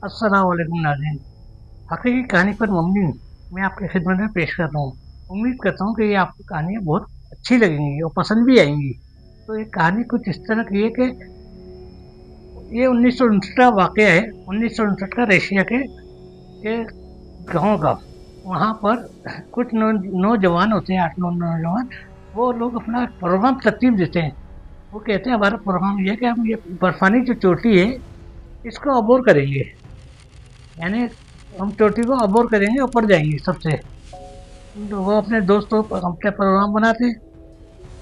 अस्सलाम वालेकुम नाज़रीन। हक़ीक़ी कहानी पर मबनी मैं आपकी खिदमत में पेश कर रहा हूँ। उम्मीद करता हूँ कि ये आपको कहानियाँ बहुत अच्छी लगेंगी और पसंद भी आएँगी। तो ये कहानी कुछ इस तरह की है कि ये 1959 का वाक़या है। 1959 का रशिया के गाँव का। वहाँ पर कुछ नौजवान होते हैं, 8-9 नौजवान। वो लोग अपना प्रोग्राम तरतीब देते हैं। वो कहते हैं हमारा प्रोग्राम ये है कि हम ये बर्फानी जो चोटी है इसको अबोर करेंगे। यानी हम चोटी को अबोर करेंगे, ऊपर जाएंगे सबसे। तो वो अपने दोस्तों अपने प्रोग्राम बनाते हैं।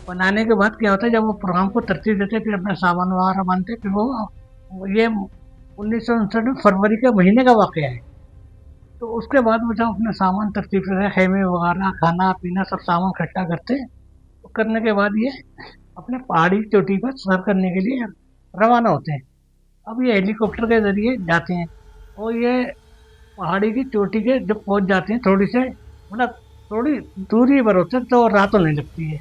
बनाने के बाद क्या होता है, जब वो प्रोग्राम को तरतीब देते फिर अपना सामान वगैरह बांधते, फिर वो ये 1959 में फरवरी के महीने का वाक़या है। तो उसके बाद वो जब अपना सामान तरतीब से खेमे वगैरह खाना पीना सब सामान इकट्ठा करते हैं। तो करने के बाद ये अपने पहाड़ी चोटी पर सफर करने के लिए रवाना होते हैं। अब ये हेलीकॉप्टर के जरिए जाते हैं और ये पहाड़ी की चोटी के जब पहुंच जाते हैं, थोड़ी से मतलब थोड़ी दूरी पर होते हैं, तो रात होने लगती है।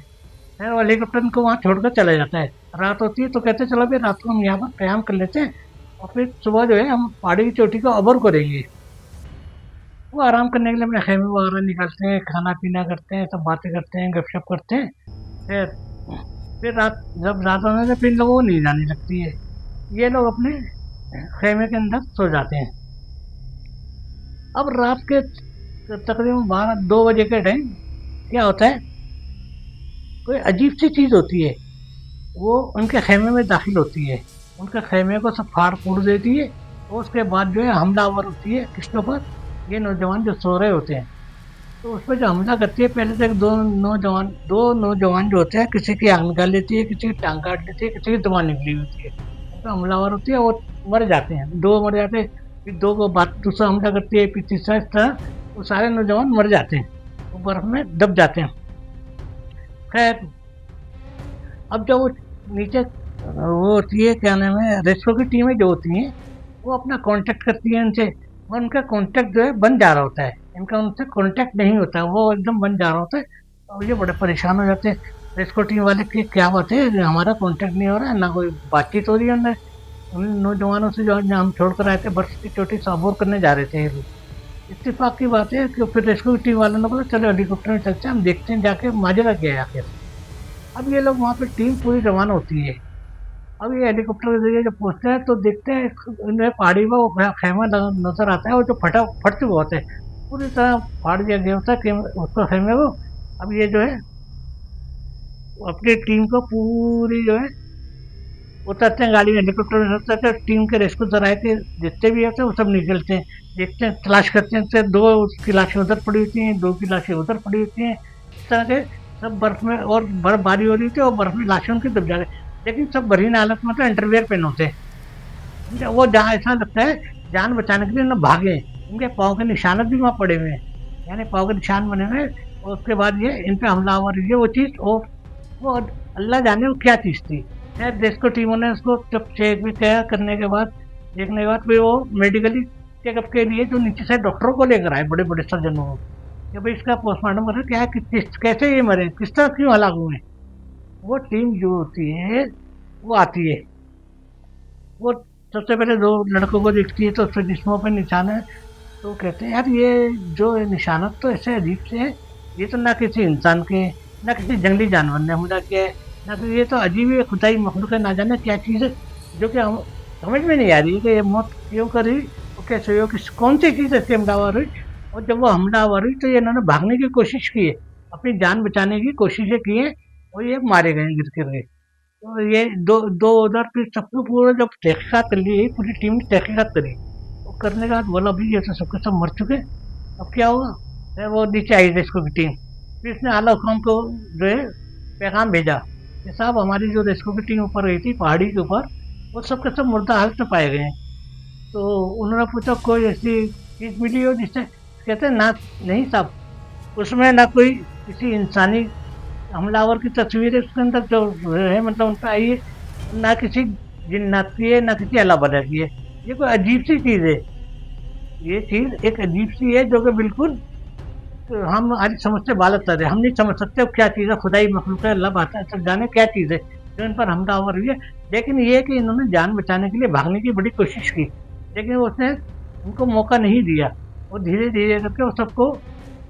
फिर वो हेलीकॉप्टर इनको वहाँ छोड़कर चला जाता है। रात होती है तो कहते हैं चलो भाई रात को हम यहाँ पर क़याम कर लेते हैं और फिर सुबह जो है हम पहाड़ी की चोटी को अबर करेंगे। वो आराम करने के लिए अपने खेमे वगैरह निकालते हैं, खाना पीना करते हैं, सब बातें करते हैं, गपशप करते हैं। फिर रात जब रात होने से फिर इन लोगों को नींद आने लगती है। ये लोग अपने खेमे के अंदर सो जाते हैं। अब रात के तकरीबन 12-2 बजे के टाइम क्या होता है, कोई अजीब सी चीज़ होती है, वो उनके खेमे में दाखिल होती है। उनके खेमे को सब फाड़ फूड़ देती है और उसके बाद जो है हमलावर होती है किसके ऊपर, ये नौजवान जो सो रहे होते हैं। तो उस पर जो हमला करती है, पहले तो दो नौजवान जो होते हैं, किसी की आँख निकाल लेती है, किसी की टांग काट लेती है, किसी की जुबान निकली होती है। तो हमलावर होती है, वो मर जाते हैं, 2 मर जाते हैं। फिर 2 को बाद दूसरा हमला करती है, फिर तीसरा, इस तरह वो सारे नौजवान मर जाते हैं, वो बर्फ में दब जाते हैं। खैर, अब जब वो नीचे वो होती है, क्या नाम है, रेस्क्यू की टीमें जो होती हैं, वो अपना कांटेक्ट करती हैं इनसे, और उनका कांटेक्ट जो है बंद जा रहा होता है। इनका उनसे कांटेक्ट नहीं होता है, वो एकदम बंद जा रहा होता है। और ये बड़े परेशान हो जाते हैं रेस्क्यू टीम वाले कि क्या बात है, हमारा कांटेक्ट नहीं हो रहा है, ना कोई बातचीत हो रही है। उन नौजवानों से जो हम छोड़ कर आए थे, बर्फ की चोटी से अबोर करने जा रहे थे ये लोग। इत्तेफाक की बात है कि फिर रेस्क्यू टीम वालों ने बोला चलो हेलीकॉप्टर में चलते हैं, हम देखते हैं जाके माजरा क्या है आखिर। अब ये लोग वहाँ पे टीम पूरी रवाना होती है। अब ये हेलीकॉप्टर के जरिए जब पहुँचते हैं तो देखते हैं इन्हें पहाड़ी में वो खेमा नजर आता है, वो जो फट चुका होता है, पूरी तरह फाड़ दिया गया होता है उसको खेमे को। अब ये जो है अपनी टीम को पूरी जो है उतरते हैं गाड़ी में, हेलीकॉप्टर में उतरते हैं, टीम के रेस्क्यू सराय के जितने भी होते हैं वो सब निकलते हैं, देखते हैं, तलाश करते हैं। तो 2 की लाशें उधर पड़ी होती हैं, 2 की लाशें उधर पड़ी होती हैं। इस तरह से सब बर्फ में, और बर्फबारी हो रही थी और बर्फ में लाशें उनकी दब जा रही, लेकिन सब भरीन हालत में तो अंडरवियर पहने होते हैं। वो जहाँ ऐसा लगता है जान बचाने के लिए ना भागे, उनके पाँव के निशान भी वहाँ पड़े हुए हैं, यानी पाँव के निशान बने हुए हैं। और उसके बाद ये इन पे हमलावर, ये वो चीज़, वो अल्लाह जाने वो क्या चीज़ थी। खैर रेस्क्यू टीमों ने उसको जब चेक भी किया, करने के बाद, देखने के बाद फिर वो मेडिकली चेकअप के लिए जो नीचे से डॉक्टरों को लेकर आए, बड़े बड़े सर्जनों को, कि भाई इसका पोस्टमार्टम करें, क्या है, कैसे ये मरे, किस तरह क्यों हलाक हुए। वो टीम जो होती है वो आती है, वो सबसे पहले 2 लड़कों को देखती है तो उसके जिस्मों पर निशान है। तो कहते हैं यार ये जो निशानत तो ऐसे अजीब से है, ये तो ना किसी इंसान के, ना किसी जंगली जानवर ने हमला किया है, ना तो ये तो अजीब ही खुदाई मखलूक है, ना जाने क्या चीज़ है, जो कि हम समझ में नहीं आ रही है कि ये मौत क्यों करी और कैसे हुई, कौन सी चीज़ ऐसी हमलावर हुई। और जब वो हमलावर हुई तो ये इन्होंने भागने की कोशिश की है, अपनी जान बचाने की कोशिशें की हैं, और ये मारे गए गिर गिर गए। तो ये दो दो उधर फिर सबको पूरा जब तहकीकात कर ली, पूरी टीम ने तहकीकात करी, वो करने के बाद बोला भाई ये तो सबके सब मर चुके, अब क्या होगा। फिर वो नीचे आई रेस्क्यू की टीम, फिर इसने आला हुकाम को जो है पैगाम भेजा कि साहब हमारी जो रेस्क्यू की टीम ऊपर गई थी पहाड़ी के ऊपर, वो सबके सब मुर्दा हालत में पाए गए हैं। तो उन्होंने पूछा कोई ऐसी चीज़ मिली हो जिससे, कहते हैं ना, नहीं साहब, उसमें ना कोई किसी इंसानी हमलावर की तस्वीर है उसके अंदर जो है, मतलब उन पर आई है, ना किसी जिन्नात की है, ना किसी अल्लाह बदा की है। ये कोई अजीब सी चीज़ है, ये चीज़ एक अजीब सी है जो कि बिल्कुल हम आज समझ से बालक तर है, हम नहीं समझ सकते अब क्या चीज़ है, खुदाई मखलूक है, अल्लाह बात है, सब जाने क्या चीज़ है जो इन पर हमलावर हुई है। लेकिन ये है कि इन्होंने जान बचाने के लिए भागने की बड़ी कोशिश की, लेकिन उसने उनको मौका नहीं दिया। और धीरे धीरे करके वो सबको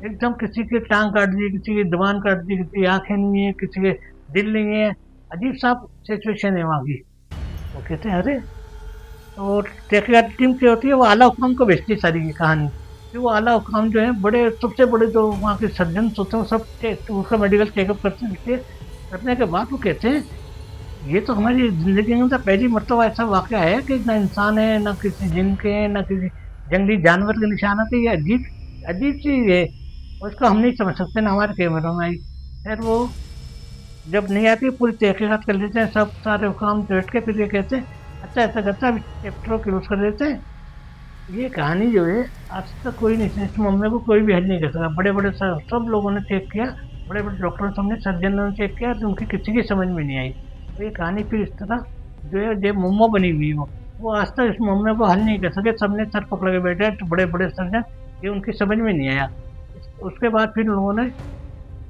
एकदम, किसी की टांग काट दी, किसी की जबान काट दी, किसी की आंखें नहीं है, किसी के दिल नहीं है। अजीब सा सिचुएशन है वहाँ की। वो कहते हैं अरे, तो तहकीकात टीम क्या होती है, वो आला हुकाम को भेजती है सारी की कहानी। फिर वो आला हुकाम जो है, बड़े सबसे बड़े जो वहाँ के सर्जन होते हैं, वो सब उसका मेडिकल चेकअप करते करने के बाद वो कहते हैं ये तो हमारी ज़िंदगी में तो पहली मर्तबा ऐसा वाक़या है कि ना इंसान है, ना किसी जिन के हैं, ना किसी जंगली जानवर के निशानात है। ये अजीब अजीब चीज़ है, और इसको हम नहीं समझ सकते, ना हमारे कैमरों में आई। खैर वो जब नहीं आती, पूरी तहकीकात कर लेते हैं, सब सारे हुकाम बैठ के फिर ये कहते हैं अच्छा ऐसा करता है, अभी चैप्टर को क्लोज़ कर देते हैं। ये कहानी जो है, आज तक कोई नहीं, इस मामले को कोई भी हल नहीं कर सका। बड़े-बड़े सब लोगों ने चेक किया, बड़े-बड़े डॉक्टरों सबने, सर्जनों ने चेक किया, तो उनकी किसी की समझ में नहीं आई। तो ये कहानी फिर इस तरह जो है, जो मुम्मा बनी हुई है वो आज तक इस मामले को हल नहीं कर सके। सबने सर पकड़ के बैठे हैं, बड़े-बड़े सर्जन, ये उनकी समझ में नहीं आया। उसके बाद फिर लोगों ने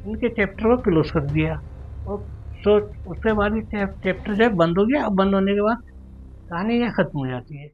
इनके चैप्टर को क्लोज कर दिया। और सो उसके बाद ये चैप्टर जो है बंद हो गया। अब बंद होने के बाद कहानी यहाँ खत्म हो जाती है।